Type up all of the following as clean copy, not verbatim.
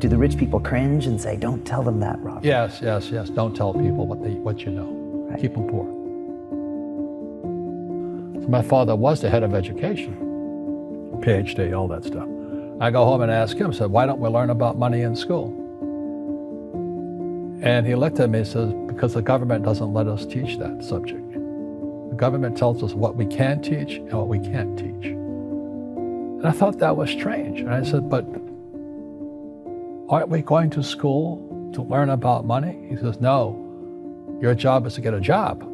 Do the rich people cringe and say, don't tell them that, Robert? Yes. Don't tell people what you know. Right. Keep them poor. So my father was the head of education, PhD, all that stuff. I go home and ask him, said, why don't we learn about money in school? And he looked at me and says, because the government doesn't let us teach that subject. The government tells us what we can teach and what we can't teach. And I thought that was strange. And I said, but aren't we going to school to learn about money? He says, no, your job is to get a job.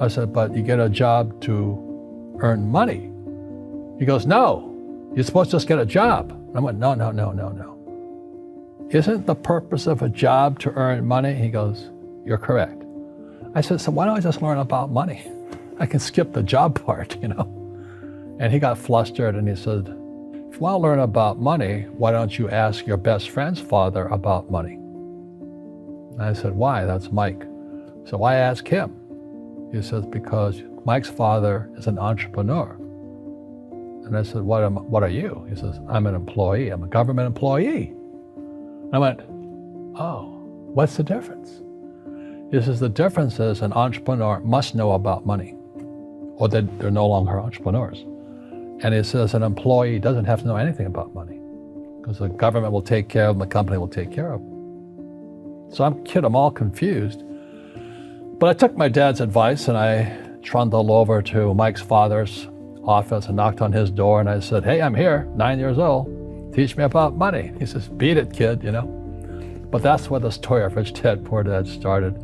I said, but you get a job to earn money. He goes, no, you're supposed to just get a job. And I went, no. Isn't the purpose of a job to earn money? He goes, you're correct. I said, so why don't I just learn about money? I can skip the job part, you know? And he got flustered and he said, if you want to learn about money, why don't you ask your best friend's father about money? And I said, why? That's Mike. So I asked him. He says, because Mike's father is an entrepreneur. And I said, what are you? He says, I'm an employee. I'm a government employee. I went, oh, what's the difference? He says, the difference is an entrepreneur must know about money, or they're no longer entrepreneurs. And he says an employee doesn't have to know anything about money, because the government will take care of them, the company will take care of them. So I'm all confused. But I took my dad's advice and I trundled over to Mike's father's office and knocked on his door and I said, hey, I'm here, 9 years old. Teach me about money. He says, beat it, kid, you know. But that's where the story of Rich Dad, Poor Dad started.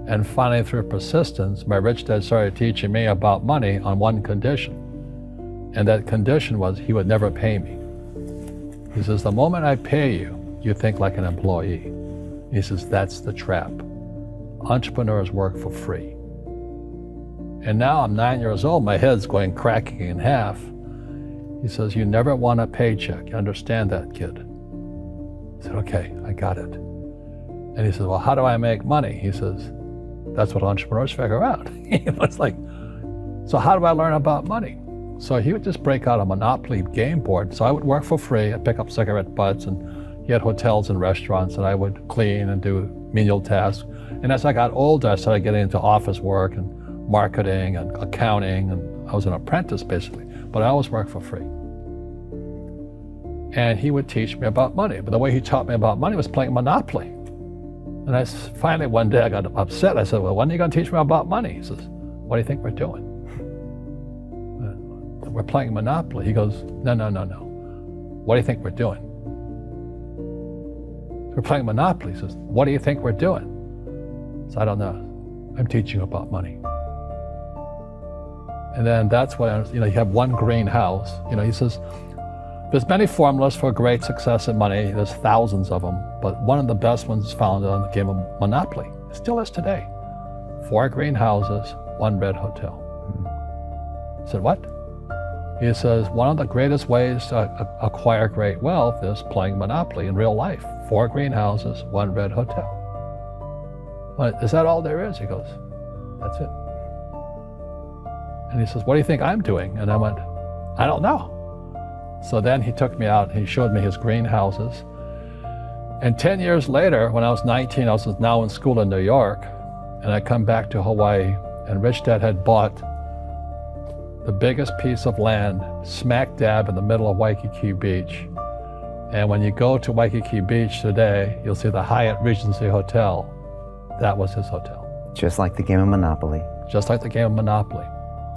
And finally, through persistence, my rich dad started teaching me about money on one condition. And that condition was he would never pay me. He says, the moment I pay you, you think like an employee. He says, that's the trap. Entrepreneurs work for free. And now I'm 9 years old, my head's going cracking in half. He says, you never want a paycheck. You understand that, kid? I said, okay, I got it. And he says, well, how do I make money? He says, that's what entrepreneurs figure out. It's like, so how do I learn about money? So he would just break out a Monopoly game board. So I would work for free. I'd pick up cigarette butts, and he had hotels and restaurants, and I would clean and do menial tasks. And as I got older, I started getting into office work and marketing and accounting, and I was an apprentice basically, but I always worked for free. And he would teach me about money, but the way he taught me about money was playing Monopoly. And finally one day I got upset. I said, well, when are you going to teach me about money? He says, what do you think we're doing? We're playing Monopoly. He goes, no. What do you think we're doing? We're playing Monopoly. He says, what do you think we're doing? So I don't know. I'm teaching you about money. And then that's when, you have one greenhouse. He says, there's many formulas for great success in money. There's thousands of them, but one of the best ones is found on the game of Monopoly. It still is today. 4 greenhouses, 1 red hotel. I said, what? He says, one of the greatest ways to acquire great wealth is playing Monopoly in real life. 4 greenhouses, 1 red hotel. But is that all there is? He goes, that's it. And he says, what do you think I'm doing? And I went, I don't know. So then he took me out and he showed me his greenhouses. And 10 years later, when I was 19, I was now in school in New York, and I come back to Hawaii, and Rich Dad had bought the biggest piece of land smack dab in the middle of Waikiki Beach. And when you go to Waikiki Beach today, you'll see the Hyatt Regency Hotel. That was his hotel. Just like the game of Monopoly. Just like the game of Monopoly.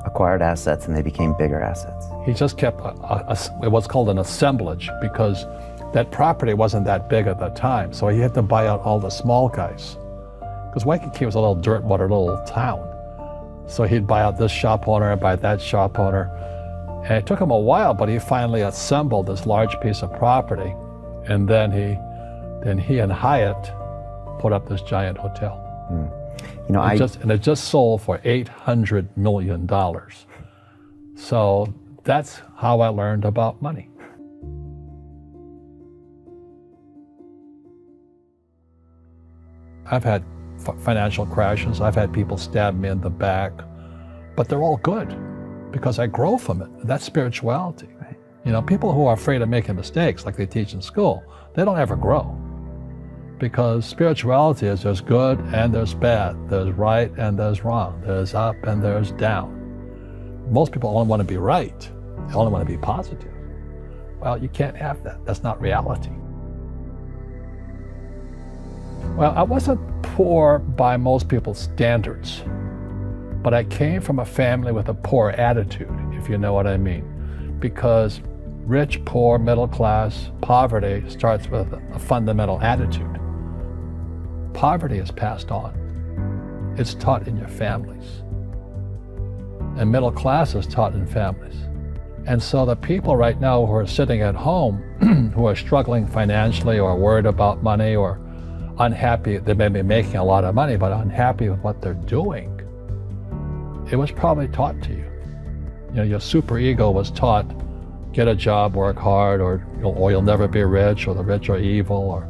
Acquired assets and they became bigger assets. He just kept what's called an assemblage, because that property wasn't that big at the time. So he had to buy out all the small guys. Because Waikiki was a little dirt water little town. So he'd buy out this shop owner, buy that shop owner. And it took him a while, but he finally assembled this large piece of property. And then he and Hyatt put up this giant hotel. And it just sold for $800 million. So that's how I learned about money. I've had financial crashes. I've had people stab me in the back, but they're all good because I grow from it. That's spirituality. Right. People who are afraid of making mistakes, like they teach in school, they don't ever grow. Because spirituality is there's good and there's bad, there's right and there's wrong, there's up and there's down. Most people only want to be right, they only want to be positive. Well, you can't have that. That's not reality. Well, I wasn't poor by most people's standards, but I came from a family with a poor attitude, if you know what I mean. Because rich, poor, middle class, poverty starts with a fundamental attitude. Poverty is passed on. It's taught in your families. And middle class is taught in families. And so the people right now who are sitting at home, who are struggling financially or worried about money or unhappy, they may be making a lot of money, but unhappy with what they're doing, it was probably taught to you. Your superego was taught, get a job, work hard, or you'll never be rich, or the rich are evil, or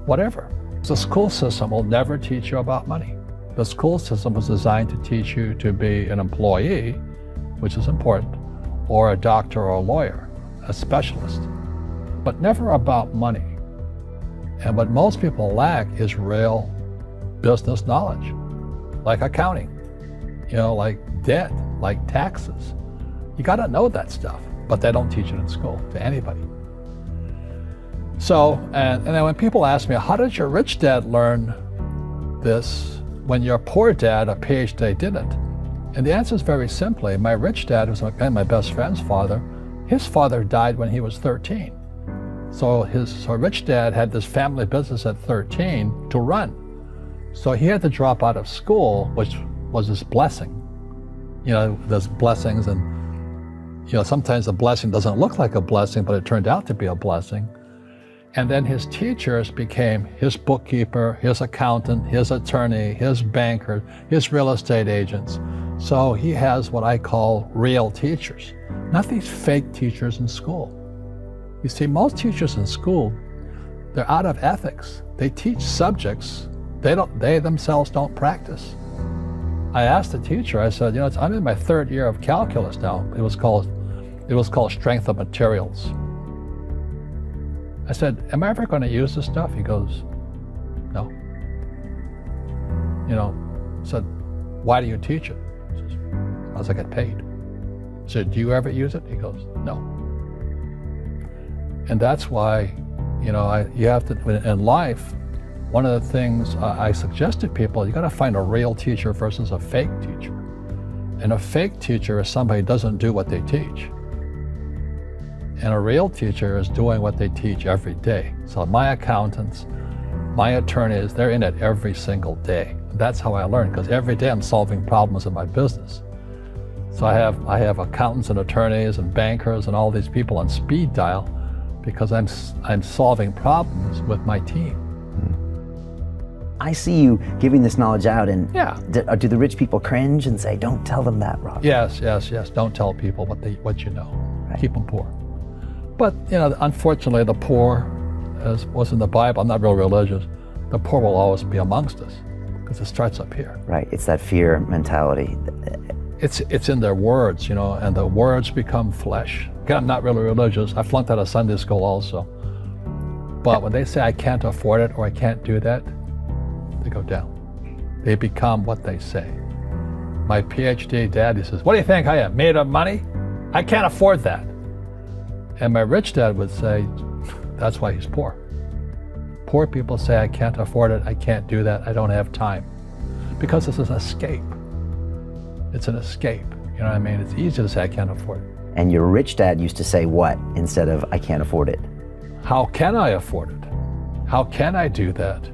whatever. The school system will never teach you about money. The school system was designed to teach you to be an employee, which is important, or a doctor or a lawyer, a specialist, but never about money. And what most people lack is real business knowledge, like accounting, like debt, like taxes. You got to know that stuff, but they don't teach it in school to anybody. So, and then when people ask me, how did your rich dad learn this when your poor dad, a PhD, didn't? And the answer is very simply, my rich dad, who's my best friend's father, his father died when he was 13. So his rich dad had this family business at 13 to run. So he had to drop out of school, which was his blessing. There's blessings, and sometimes a blessing doesn't look like a blessing, but it turned out to be a blessing. And then his teachers became his bookkeeper, his accountant, his attorney, his banker, his real estate agents. So he has what I call real teachers, not these fake teachers in school. You see, most teachers in school, they're out of ethics. They teach subjects they themselves don't practice. I asked the teacher, I said, I'm in my third year of calculus now. It was called strength of materials. I said, am I ever going to use this stuff? He goes, no. I said, why do you teach it? He says, because I get paid. I said, do you ever use it? He goes, no. And that's why, you have to, in life, one of the things I suggest to people, you got to find a real teacher versus a fake teacher. And a fake teacher is somebody who doesn't do what they teach. And a real teacher is doing what they teach every day. So my accountants, my attorneys, they're in it every single day. That's how I learn, because every day I'm solving problems in my business. So I have accountants and attorneys and bankers and all these people on speed dial because I'm solving problems with my team. I see you giving this knowledge out, and yeah. Do the rich people cringe and say, don't tell them that, Rob? Yes. Don't tell people what you know. Right. Keep them poor. But, unfortunately, the poor, as was in the Bible, I'm not real religious, the poor will always be amongst us because it starts up here. Right, it's that fear mentality. It's in their words, and the words become flesh. Again, I'm not really religious. I flunked out of Sunday school also. But when they say I can't afford it or I can't do that, they go down. They become what they say. My PhD daddy says, what do you think I am, made of money? I can't afford that. And my rich dad would say, that's why he's poor. Poor people say, I can't afford it, I can't do that, I don't have time. Because it's an escape. It's an escape, you know what I mean? It's easy to say, I can't afford it. And your rich dad used to say what instead of, I can't afford it? How can I afford it? How can I do that?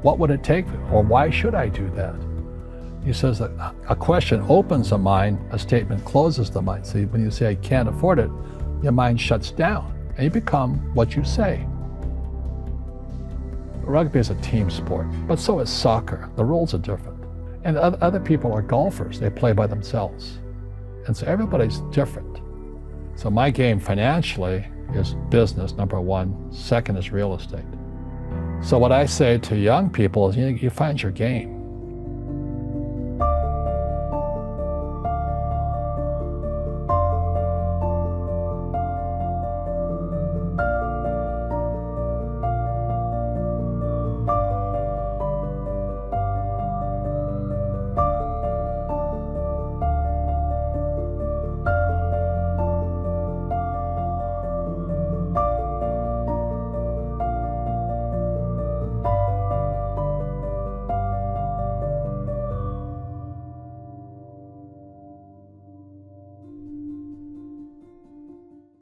What would it take, or why should I do that? He says that a question opens the mind, a statement closes the mind. So when you say, I can't afford it, your mind shuts down, and you become what you say. Rugby is a team sport, but so is soccer. The rules are different. And other people are golfers. They play by themselves. And so everybody's different. So my game financially is business, number one. Second is real estate. So what I say to young people is, you find your game.